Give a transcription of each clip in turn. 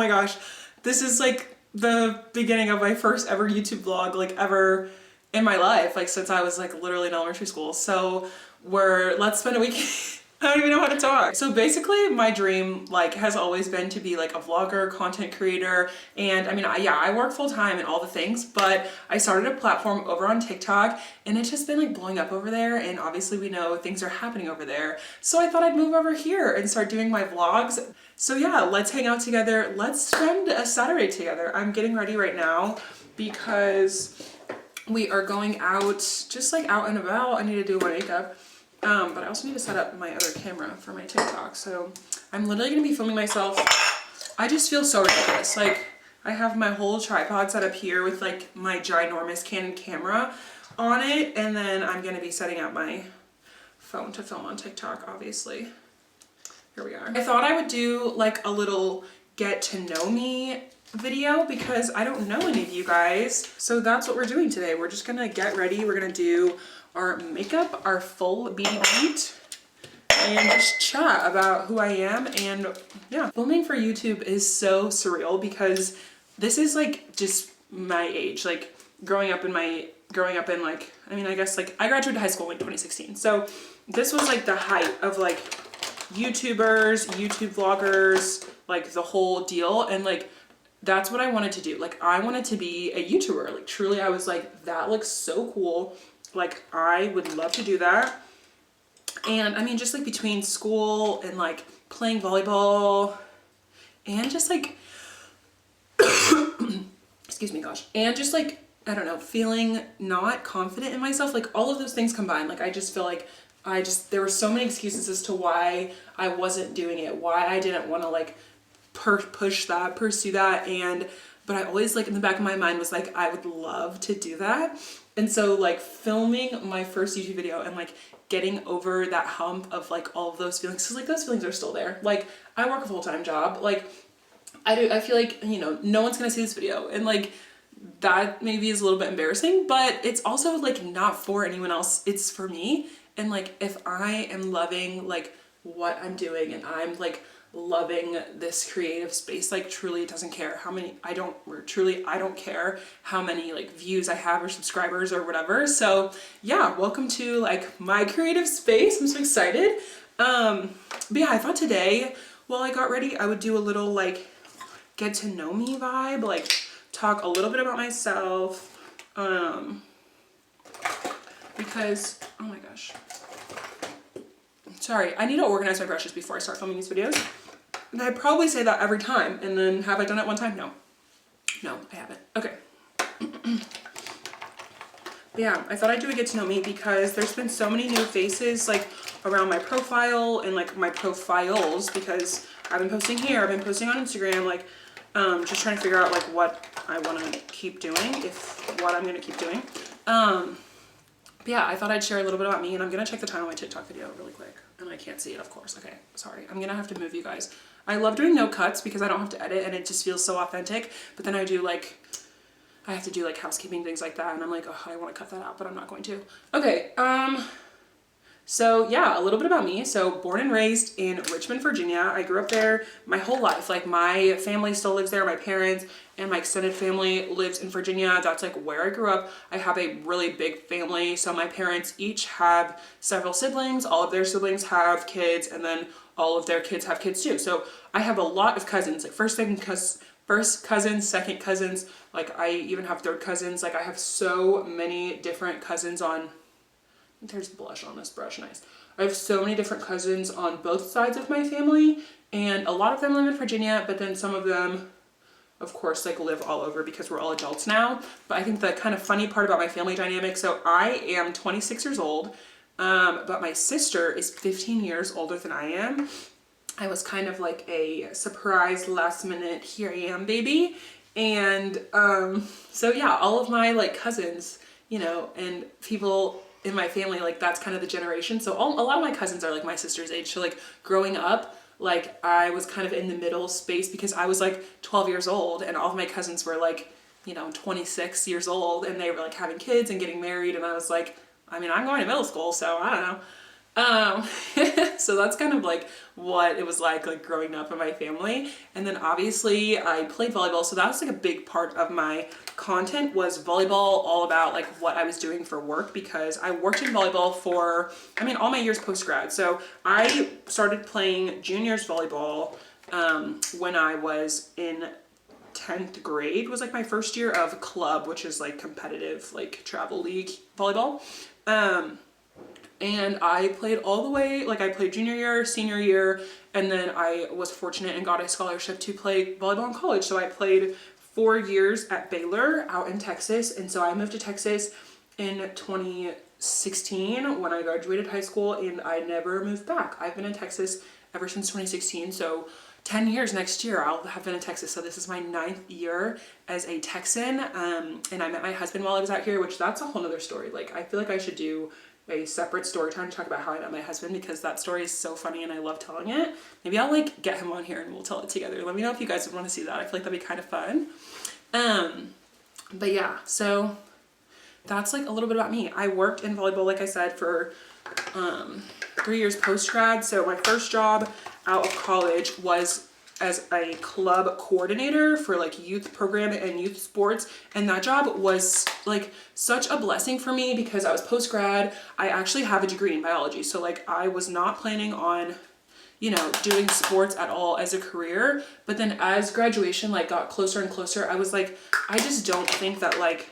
my gosh, this is like the beginning of my first ever YouTube vlog, like ever in my life, like since I was like literally in elementary school. So let's spend a week. I don't even know how to talk. So basically my dream like has always been to be like a vlogger, content creator. And I mean, I work full time and all the things, but I started a platform over on TikTok and it's just been like blowing up over there. And obviously we know things are happening over there. So I thought I'd move over here and start doing my vlogs. So yeah, let's hang out together. Let's spend a Saturday together. I'm getting ready right now because we are going out, just like out and about. I need to do my makeup. But I also need to set up my other camera for my TikTok. So I'm literally gonna be filming myself. I just feel so ridiculous. Like I have my whole tripod set up here with like my ginormous Canon camera on it. And then I'm gonna be setting up my phone to film on TikTok, obviously. Here we are. I thought I would do like a little get to know me video because I don't know any of you guys. So that's what we're doing today. We're just gonna get ready. We're gonna do our makeup, our full beauty beat, and just chat about who I am. And yeah, filming for YouTube is so surreal because this is like just my age, like growing up in like, I mean, I guess like I graduated high school in 2016. So this was like the height of like YouTubers, YouTube vloggers, like the whole deal. And like, that's what I wanted to do. Like I wanted to be a YouTuber. Like truly I was like, that looks so cool. Like I would love to do that. And I mean, just like between school and like playing volleyball and just like, excuse me, gosh. And just like, I don't know, feeling not confident in myself, like all of those things combined. Like I just feel like there were so many excuses as to why I wasn't doing it, why I didn't want to like pursue that. But I always like in the back of my mind was like, I would love to do that. And so like filming my first YouTube video and like getting over that hump of like all of those feelings, because like those feelings are still there. Like I work a full-time job. Like I feel like, you know, no one's gonna see this video, and like that maybe is a little bit embarrassing, but it's also like not for anyone else, it's for me. And like if I am loving like what I'm doing and I'm like loving this creative space, like truly it doesn't care how many I don't care how many like views I have or subscribers or whatever. So yeah, welcome to like my creative space. I'm so excited. But yeah, I thought today while I got ready I would do a little like get to know me vibe, like talk a little bit about myself, because oh my gosh, sorry, I need to organize my brushes before I start filming these videos. And I probably say that every time, and then have I done it one time? No, I haven't. Okay. Yeah, I thought I'd do a get to know me because there's been so many new faces like around my profile and like my profiles, because I've been posting here, I've been posting on Instagram, like just trying to figure out like what I want to keep doing, what I'm going to keep doing. But yeah, I thought I'd share a little bit about me, and I'm going to check the time on my TikTok video really quick. And I can't see it, of course. Okay, sorry. I'm going to have to move you guys. I love doing no cuts because I don't have to edit and it just feels so authentic. But then I have to do like housekeeping, things like that. And I'm like, oh, I want to cut that out, but I'm not going to. Okay, so yeah, a little bit about me. So born and raised in Richmond, Virginia. I grew up there my whole life. Like my family still lives there. My parents and my extended family lives in Virginia. That's like where I grew up. I have a really big family. So my parents each have several siblings. All of their siblings have kids, and then all of their kids have kids too. So I have a lot of cousins, like first cousins, second cousins. Like I even have third cousins. Like I have so many different cousins on. There's blush on this brush, nice. I have so many different cousins on both sides of my family, and a lot of them live in Virginia, but then some of them, of course, like live all over because we're all adults now. But I think the kind of funny part about my family dynamic, so I am 26 years old, but my sister is 15 years older than I am. I was kind of like a surprise last minute, here I am baby. And so yeah, all of my like cousins, you know, and people in my family, like that's kind of the generation. So a lot of my cousins are like my sister's age. So like growing up, like I was kind of in the middle space because I was like 12 years old and all of my cousins were like, you know, 26 years old, and they were like having kids and getting married. And I was like, I mean, I'm going to middle school, so I don't know. Um, so that's kind of like what it was like growing up in my family. And then obviously I played volleyball. So that was like a big part of my content was volleyball, all about like what I was doing for work, because I worked in volleyball for, I mean, all my years post-grad. So I started playing juniors volleyball when I was in 10th grade, was like my first year of club, which is like competitive, like travel league volleyball. And I played all the way, like I played junior year, senior year, and then I was fortunate and got a scholarship to play volleyball in college. So I played 4 years at Baylor out in Texas. And so I moved to Texas in 2016 when I graduated high school, and I never moved back. I've been in Texas ever since 2016. So 10 years next year I'll have been in Texas. So this is my 9th year as a Texan. And I met my husband while I was out here, which that's a whole nother story. Like I feel like I should do a separate story time to talk about how I met my husband, because that story is so funny and I love telling it. Maybe I'll like get him on here and we'll tell it together. Let me know if you guys would want to see that. I feel like that'd be kind of fun. But yeah, so that's like a little bit about me. I worked in volleyball, like I said, for 3 years post-grad. So my first job out of college was as a club coordinator for like youth program and youth sports. And that job was like such a blessing for me because I was post-grad. I actually have a degree in biology. So like I was not planning on, you know, doing sports at all as a career. But then as graduation like got closer and closer, I was like, I just don't think that like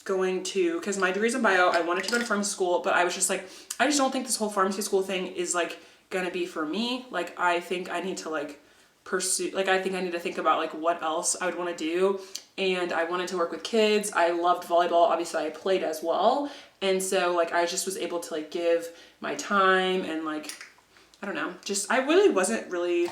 going to, because my degree's in bio, I wanted to go to pharmacy school, but I was just like, I just don't think this whole pharmacy school thing is like gonna be for me. Like I think I need to like pursue, like I think I need to think about like what else I would want to do. And I wanted to work with kids. I loved volleyball. Obviously I played as well. And so like I just was able to like give my time and like, I don't know, just I really wasn't really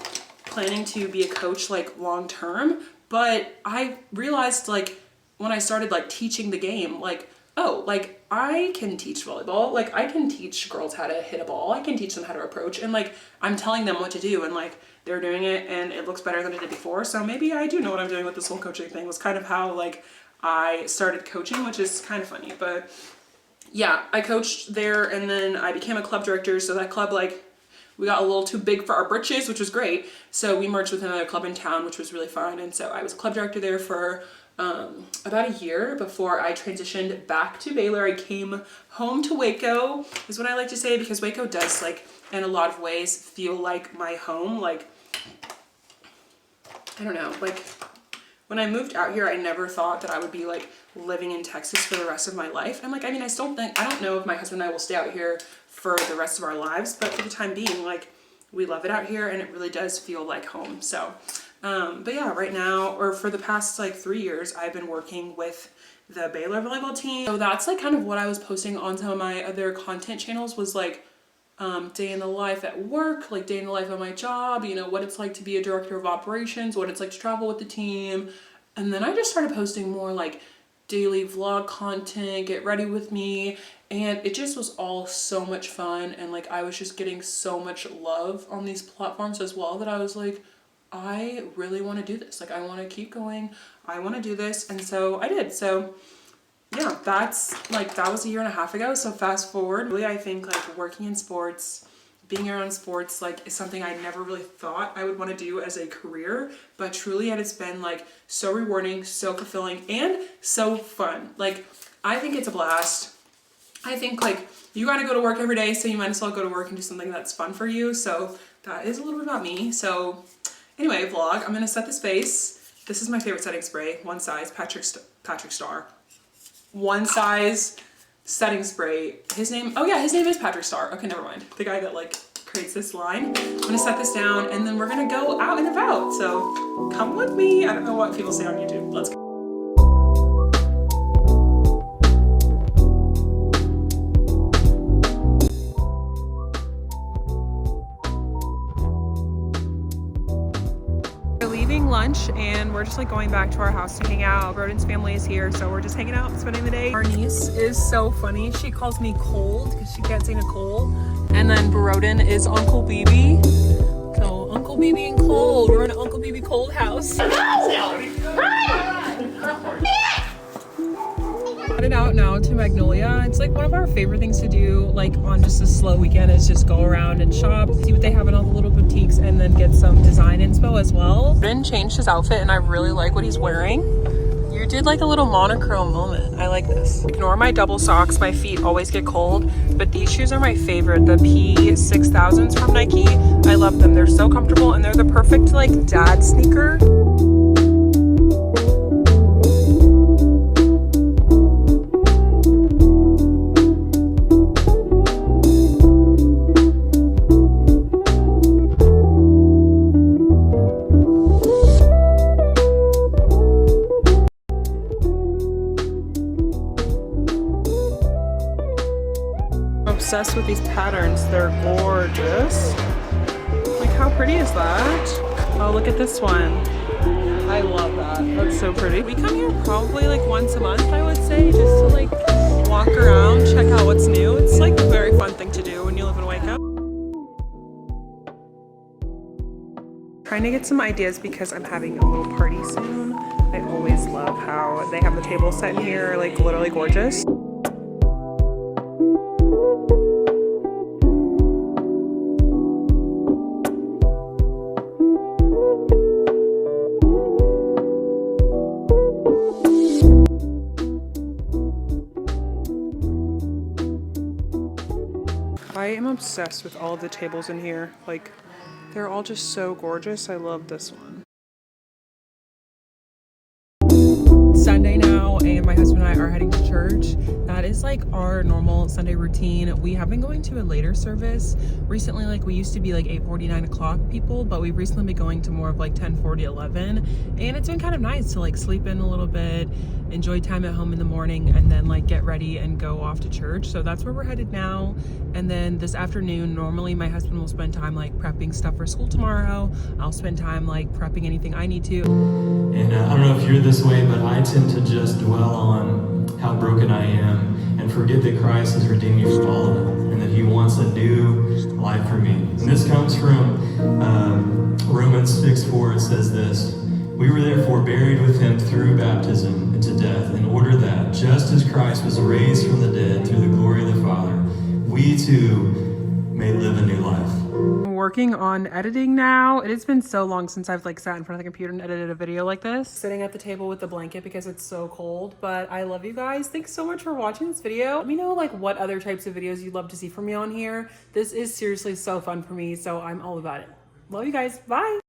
planning to be a coach like long term, but I realized like when I started like teaching the game, like, oh, like I can teach volleyball. Like I can teach girls how to hit a ball. I can teach them how to approach, and like I'm telling them what to do, and like they're doing it and it looks better than it did before. So maybe I do know what I'm doing with this whole coaching thing. Was kind of how like I started coaching, which is kind of funny. But yeah, I coached there and then I became a club director. So that club, like we got a little too big for our britches, which was great. So we merged with another club in town, which was really fun. And so I was a club director there for about a year before I transitioned back to Baylor. I came home to Waco, is what I like to say, because Waco does like in a lot of ways feel like my home. Like I don't know, like when I moved out here, I never thought that I would be like living in Texas for the rest of my life. And like, I mean, I don't know if my husband and I will stay out here for the rest of our lives, but for the time being, like we love it out here and it really does feel like home. So, but yeah, right now, or for the past like 3 years, I've been working with the Baylor volleyball team. So that's like kind of what I was posting on some of my other content channels, was like day in the life at work, like day in the life of my job, you know, what it's like to be a director of operations, what it's like to travel with the team. And then I just started posting more like daily vlog content, get ready with me, and it just was all so much fun. And like I was just getting so much love on these platforms as well, that I was like, I really want to do this. Like I want to keep going, I want to do this. And so I did. So yeah, that's like, that was a year and a half ago. So fast forward, really, I think like working in sports, being around sports, like is something I never really thought I would want to do as a career, but truly it has been like so rewarding, so fulfilling, and so fun. Like I think it's a blast. I think like you got to go to work every day, so you might as well go to work and do something that's fun for you. So that is a little bit about me. So anyway, vlog, I'm going to set the space. This is my favorite setting spray, one size, Patrick Star. One size setting spray. His name is Patrick Star. Okay, never mind. The guy that like creates this line. I'm gonna set this down and then we're gonna go out and about. So come with me. I don't know what people say on YouTube. Let's go. Lunch, and we're just like going back to our house to hang out. Broden's family is here, so we're just hanging out, spending the day. Our niece is so funny. She calls me Cold because she can't say Nicole. And then Broden is Uncle BB. So Uncle BB and Cold. We're in Uncle BB Cold house. Gotta headed out now to Magnolia. It's like one of our favorite things to do, like on just a slow weekend, is just go around and shop, see what they have in all the little boutiques, and then get some design inspo as well. Ben changed his outfit and I really like what he's wearing. You did like a little monochrome moment. I like this. Ignore my double socks. My feet always get cold, but these shoes are my favorite. The P6000s from Nike. I love them. They're so comfortable and they're the perfect like dad sneaker. Obsessed with these patterns. They're gorgeous. Like, how pretty is that? Oh, look at this one. I love that. That's so pretty. We come here probably like once a month, I would say, just to like walk around, check out what's new. It's like a very fun thing to do when you live in Waco. Trying to get some ideas because I'm having a little party soon. I always love how they have the table set in here, like literally gorgeous. I am obsessed with all of the tables in here. Like, they're all just so gorgeous. I love this one. Sunday now, and my husband and I are heading to church. That is like our normal Sunday routine. We have been going to a later service recently. Like, we used to be like 8:40, 9 o'clock people, but we've recently been going to more of like 10:40, 11, and it's been kind of nice to like sleep in a little bit, enjoy time at home in the morning, and then like get ready and go off to church. So that's where we're headed now. And then this afternoon, normally my husband will spend time like prepping stuff for school tomorrow. I'll spend time like prepping anything I need to. And I don't know if you're this way, but I tend to just dwell on how broken I am and forget that Christ has redeemed me from all of it and that he wants a new life for me. And this comes from Romans 6:4. It says this: "We were therefore buried with him through baptism into death, in order that, just as Christ was raised from the dead through the glory of the Father, we too may live a new life." I'm working on editing now. It has been so long since I've like sat in front of the computer and edited a video like this. Sitting at the table with the blanket because it's so cold, but I love you guys. Thanks so much for watching this video. Let me know like what other types of videos you'd love to see from me on here. This is seriously so fun for me, so I'm all about it. Love you guys. Bye.